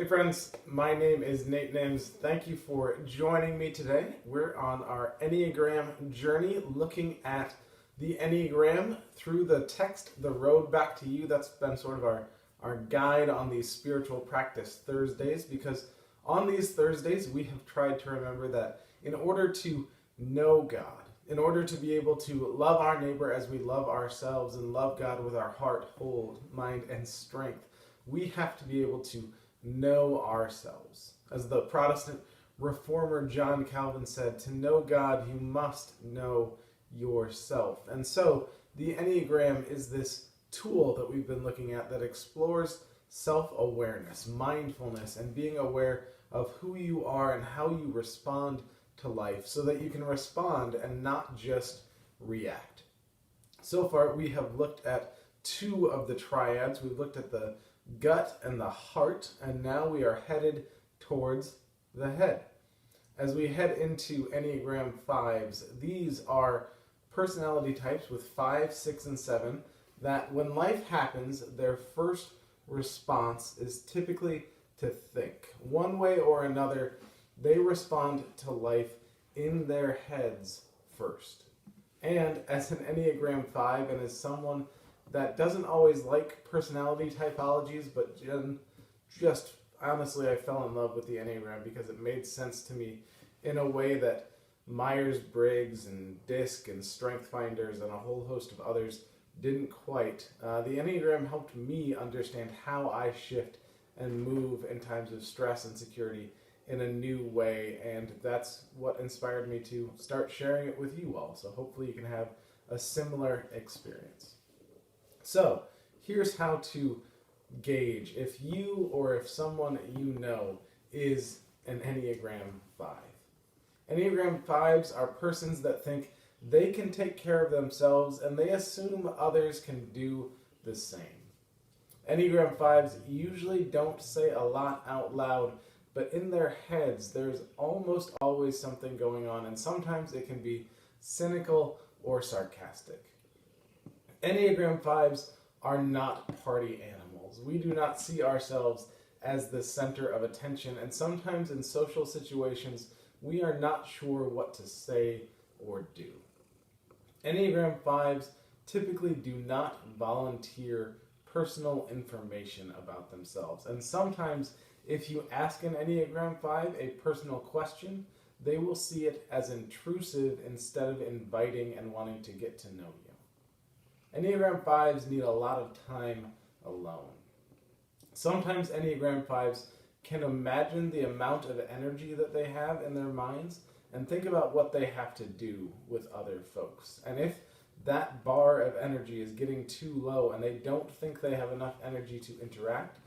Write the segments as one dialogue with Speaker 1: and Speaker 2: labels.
Speaker 1: Hey friends, my name is Nate Nims. Thank you for joining me today. We're on our Enneagram journey looking at the Enneagram through the text, The Road Back to You. That's been sort of our guide on these spiritual practice Thursdays, because on these Thursdays we have tried to remember that in order to know God, in order to be able to love our neighbor as we love ourselves and love God with our heart, whole, mind, and strength, we have to be able to know ourselves. As the Protestant reformer John Calvin said, to know God, you must know yourself. And so the Enneagram is this tool that we've been looking at that explores self-awareness, mindfulness, and being aware of who you are and how you respond to life so that you can respond and not just react. So far, we have looked at two of the triads. We've looked at the gut and the heart, and now we are headed towards the head. As we head into Enneagram 5s, these are personality types with 5, 6, and 7 that when life happens, their first response is typically to think. One way or another, they respond to life in their heads first. And as an Enneagram 5 and as someone that doesn't always like personality typologies, but just honestly, I fell in love with the Enneagram because it made sense to me in a way that Myers-Briggs and DISC and Strength Finders and a whole host of others didn't quite. The Enneagram helped me understand how I shift and move in times of stress and security in a new way, and that's what inspired me to start sharing it with you all. So hopefully you can have a similar experience. So, here's how to gauge if you or if someone you know is an Enneagram 5. Enneagram 5s are persons that think they can take care of themselves and they assume others can do the same. Enneagram 5s usually don't say a lot out loud, but in their heads there's almost always something going on, and sometimes it can be cynical or sarcastic. Enneagram 5s are not party animals. We do not see ourselves as the center of attention, and sometimes in social situations, we are not sure what to say or do. Enneagram 5s typically do not volunteer personal information about themselves, and sometimes if you ask an Enneagram 5 a personal question, they will see it as intrusive instead of inviting and wanting to get to know you. Enneagram 5s need a lot of time alone. Sometimes Enneagram 5s can imagine the amount of energy that they have in their minds and think about what they have to do with other folks. And if that bar of energy is getting too low and they don't think they have enough energy to interact,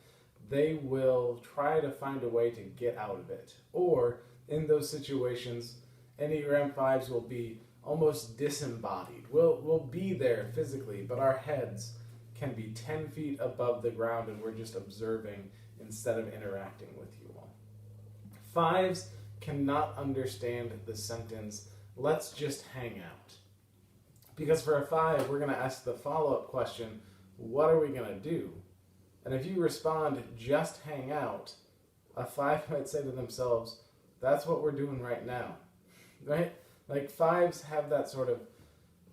Speaker 1: they will try to find a way to get out of it. Or in those situations, Enneagram 5s will be almost disembodied. We'll be there physically, but our heads can be 10 feet above the ground and we're just observing instead of interacting with you all. 5s cannot understand the sentence, let's just hang out. Because for a 5, we're going to ask the follow-up question, what are we going to do? And if you respond, just hang out, a 5 might say to themselves, that's what we're doing right now, right? Like 5s have that sort of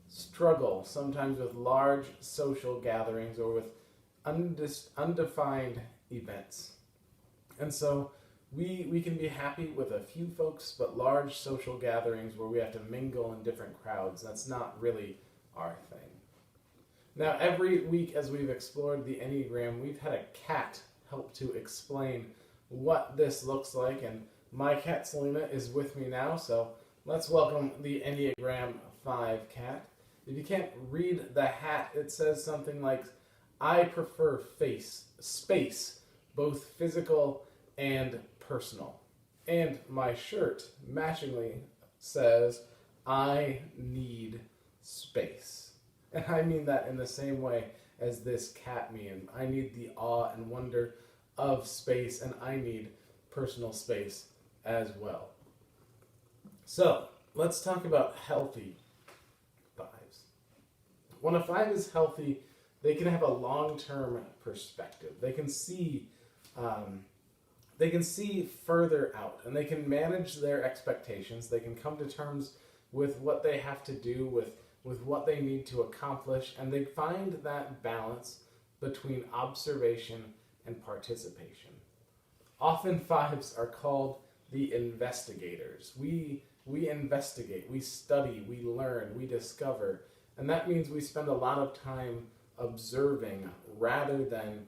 Speaker 1: struggle sometimes with large social gatherings or with undefined events. And so we can be happy with a few folks, but large social gatherings where we have to mingle in different crowds, that's not really our thing. Now, every week as we've explored the Enneagram, we've had a cat help to explain what this looks like, and my cat Selena is with me now, so let's welcome the Enneagram 5 cat. If you can't read the hat, it says something like, I prefer space, both physical and personal. And my shirt, matchingly, says, I need space. And I mean that in the same way as this cat means. I need the awe and wonder of space, and I need personal space as well. So, let's talk about healthy 5s. When a 5 is healthy, they can have a long-term perspective. They can see they can see further out, and they can manage their expectations. They can come to terms with what they have to do, with what they need to accomplish, and they find that balance between observation and participation. Often fives are called the investigators. We investigate, we study, we learn, we discover, and that means we spend a lot of time observing rather than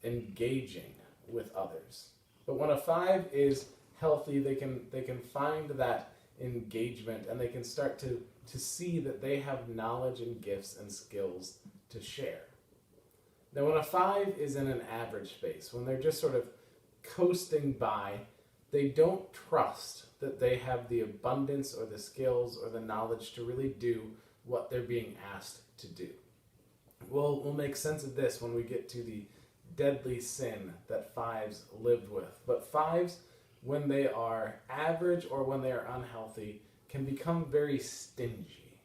Speaker 1: engaging with others. But when a five is healthy, they can find that engagement, and they can start to see that they have knowledge and gifts and skills to share. Now, when a five is in an average space, when they're just sort of coasting by, they don't trust that they have the abundance or the skills or the knowledge to really do what they're being asked to do. We'll make sense of this when we get to the deadly sin that fives lived with. But fives, when they are average or when they are unhealthy, can become very stingy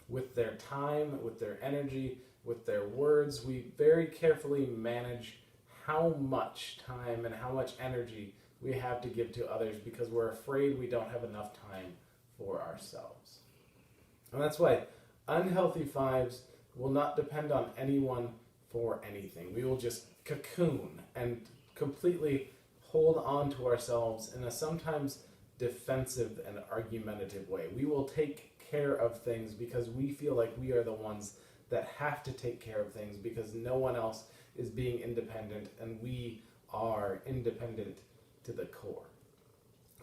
Speaker 1: with their time, with their energy, with their words. We very carefully manage how much time and how much energy we have to give to others because we're afraid we don't have enough time for ourselves. And that's why unhealthy fives will not depend on anyone for anything. We will just cocoon and completely hold on to ourselves in a sometimes defensive and argumentative way. We will take care of things because we feel like we are the ones that have to take care of things because no one else is being independent, and we are independent to the core.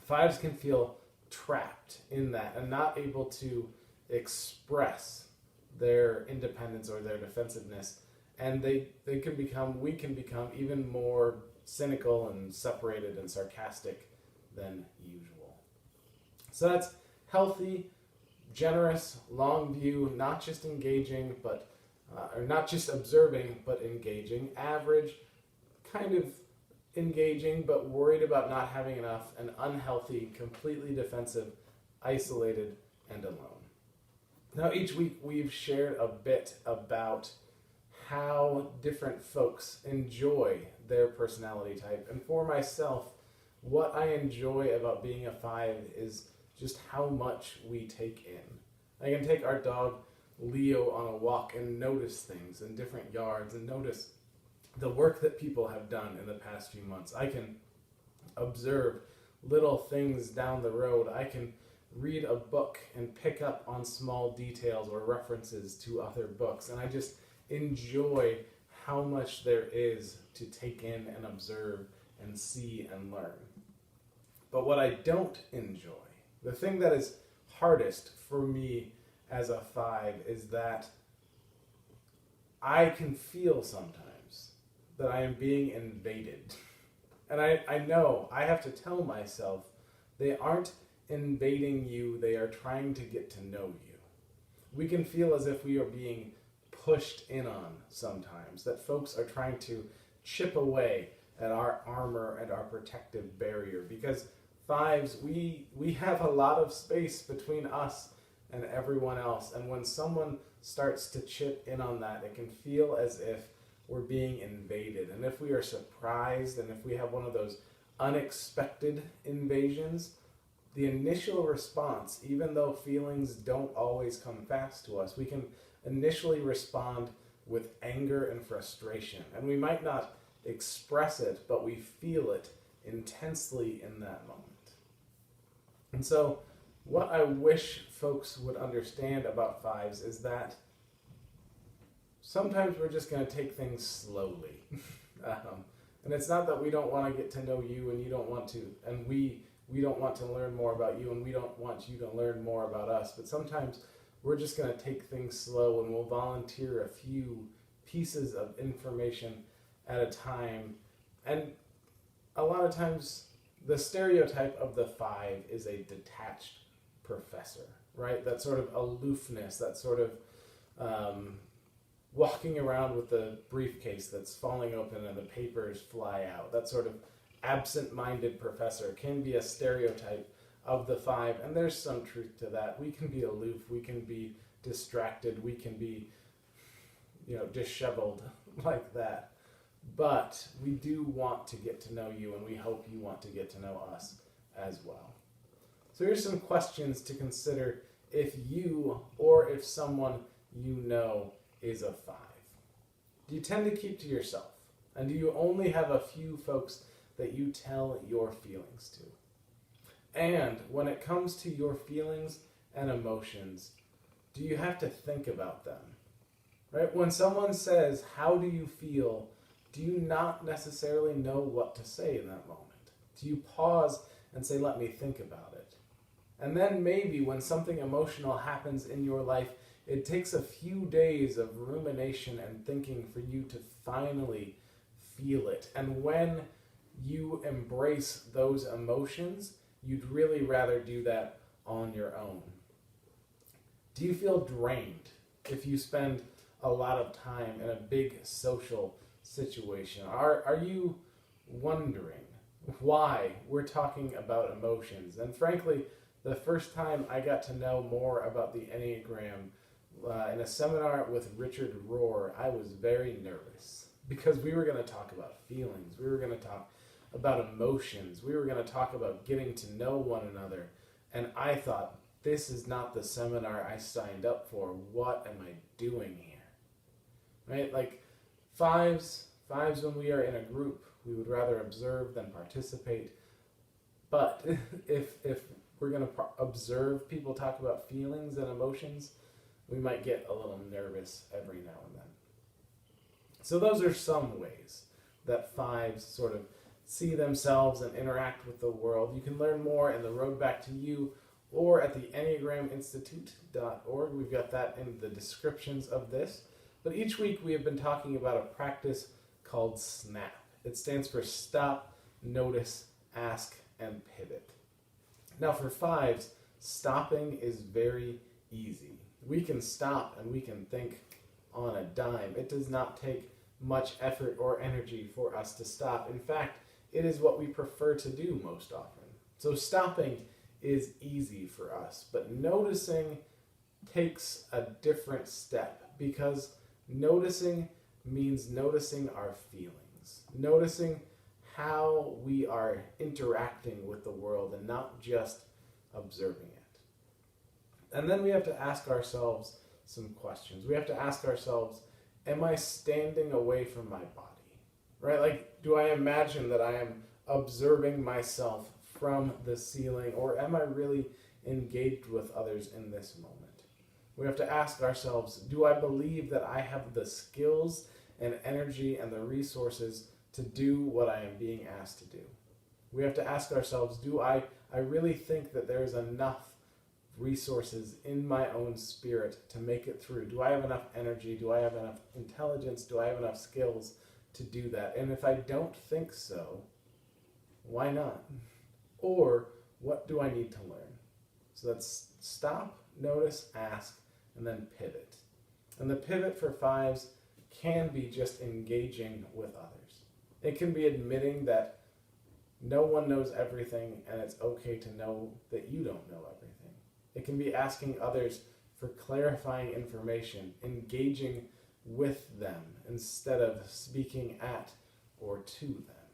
Speaker 1: Fives can feel trapped in that and not able to express their independence or their defensiveness, and we can become even more cynical and separated and sarcastic than usual. So that's healthy, generous, long view, not just engaging, or not just observing, but engaging. Average, kind of engaging, but worried about not having enough. And unhealthy, completely defensive, isolated, and alone. Now, each week we've shared a bit about how different folks enjoy their personality type. And for myself, what I enjoy about being a five is just how much we take in. I can take our dog Leo on a walk and notice things in different yards and notice the work that people have done in the past few months. I can observe little things down the road. I can read a book and pick up on small details or references to other books. And I just enjoy how much there is to take in and observe and see and learn. But what I don't enjoy, the thing that is hardest for me as a five, is that I can feel sometimes that I am being invaded. And I know I have to tell myself they aren't invading you, they are trying to get to know you. We can feel as if we are being pushed in on sometimes, that folks are trying to chip away at our armor and our protective barrier, because fives, we have a lot of space between us and everyone else, and when someone starts to chip in on that, it can feel as if we're being invaded. And if we are surprised, and if we have one of those unexpected invasions, the initial response, even though feelings don't always come fast to us, we can initially respond with anger and frustration. And we might not express it, but we feel it intensely in that moment. And so what I wish folks would understand about fives is that sometimes we're just going to take things slowly. And it's not that we don't want to get to know you and you don't want to, and we don't want to learn more about you and we don't want you to learn more about us, but sometimes we're just going to take things slow and we'll volunteer a few pieces of information at a time. And a lot of times the stereotype of the five is a detached professor, right? That sort of aloofness, that sort of walking around with the briefcase that's falling open and the papers fly out. That sort of absent-minded professor can be a stereotype of the five, and there's some truth to that. We can be aloof, we can be distracted, we can be, disheveled like that. but we do want to get to know you, and we hope you want to get to know us as well. So here's some questions to consider if you or if someone you know is a 5. Do you tend to keep to yourself? And do you only have a few folks that you tell your feelings to? And when it comes to your feelings and emotions, do you have to think about them? Right? When someone says, "How do you feel?" do you not necessarily know what to say in that moment? Do you pause and say, "Let me think about it"? And then maybe when something emotional happens in your life, it takes a few days of rumination and thinking for you to finally feel it. And when you embrace those emotions, you'd really rather do that on your own. Do you feel drained if you spend a lot of time in a big social situation? Are you wondering why we're talking about emotions? And frankly, the first time I got to know more about the Enneagram in a seminar with Richard Rohr, I was very nervous because we were going to talk about feelings. We were going to talk about emotions. We were going to talk about getting to know one another. And I thought, this is not the seminar I signed up for. What am I doing here? Right? Like fives when we are in a group, we would rather observe than participate. But if we're going to observe people talk about feelings and emotions, we might get a little nervous every now and then. So those are some ways that 5s sort of see themselves and interact with the world. You can learn more in The Road Back to You or at the EnneagramInstitute.org. We've got that in the descriptions of this. But each week we have been talking about a practice called SNAP. It stands for Stop, Notice, Ask, and Pivot. Now for 5s, stopping is very easy. We can stop and we can think on a dime. It does not take much effort or energy for us to stop. In fact, it is what we prefer to do most often. So stopping is easy for us, but noticing takes a different step, because noticing means noticing our feelings, noticing how we are interacting with the world and not just observing it. And then we have to ask ourselves some questions. We have to ask ourselves, am I standing away from my body? Right? Like, do I imagine that I am observing myself from the ceiling, or am I really engaged with others in this moment? We have to ask ourselves, do I believe that I have the skills and energy and the resources to do what I am being asked to do? We have to ask ourselves, do I really think that there is enough resources in my own spirit to make it through? Do I have enough energy? Do I have enough intelligence? Do I have enough skills to do that? And if I don't think so, why not? Or what do I need to learn? So that's stop, notice, ask, and then pivot. And the pivot for 5s can be just engaging with others. It can be admitting that no one knows everything, and it's okay to know that you don't know everything. It can be asking others for clarifying information, engaging with them instead of speaking at or to them.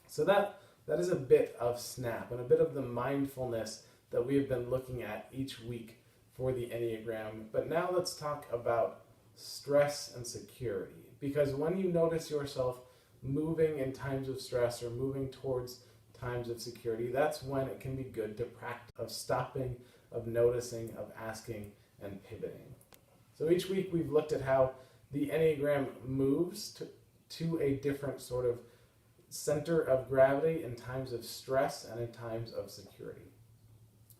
Speaker 1: So that is a bit of SNAP and a bit of the mindfulness that we have been looking at each week for the Enneagram. But now let's talk about stress and security. Because when you notice yourself moving in times of stress or moving towards times of security, that's when it can be good to practice of stopping, of noticing, of asking, and pivoting. So each week we've looked at how the Enneagram moves to a different sort of center of gravity in times of stress and in times of security.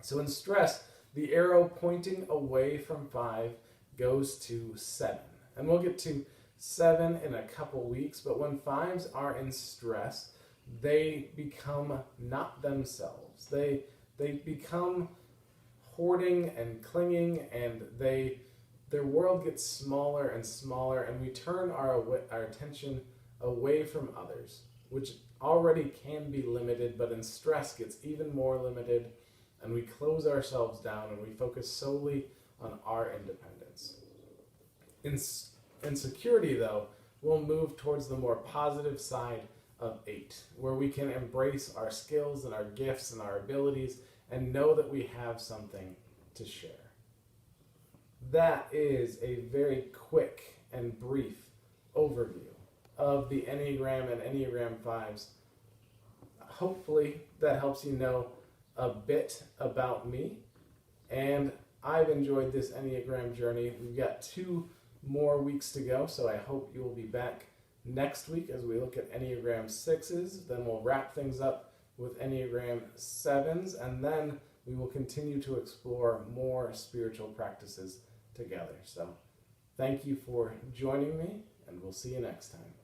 Speaker 1: So in stress, the arrow pointing away from 5 goes to 7. And we'll get to 7 in a couple weeks, but when 5s are in stress, they become not themselves. They become hoarding and clinging, and their world gets smaller and smaller, and we turn our attention away from others, which already can be limited, but in stress gets even more limited, and we close ourselves down and we focus solely on our independence. In security, though, we'll move towards the more positive side of 8, where we can embrace our skills and our gifts and our abilities and know that we have something to share. That is a very quick and brief overview of the Enneagram and Enneagram 5s. Hopefully that helps you know a bit about me, and I've enjoyed this Enneagram journey. We've got 2 more weeks to go, so I hope you will be back next week as we look at Enneagram 6s. Then we'll wrap things up with Enneagram 7s, and then we will continue to explore more spiritual practices together. So thank you for joining me, and we'll see you next time.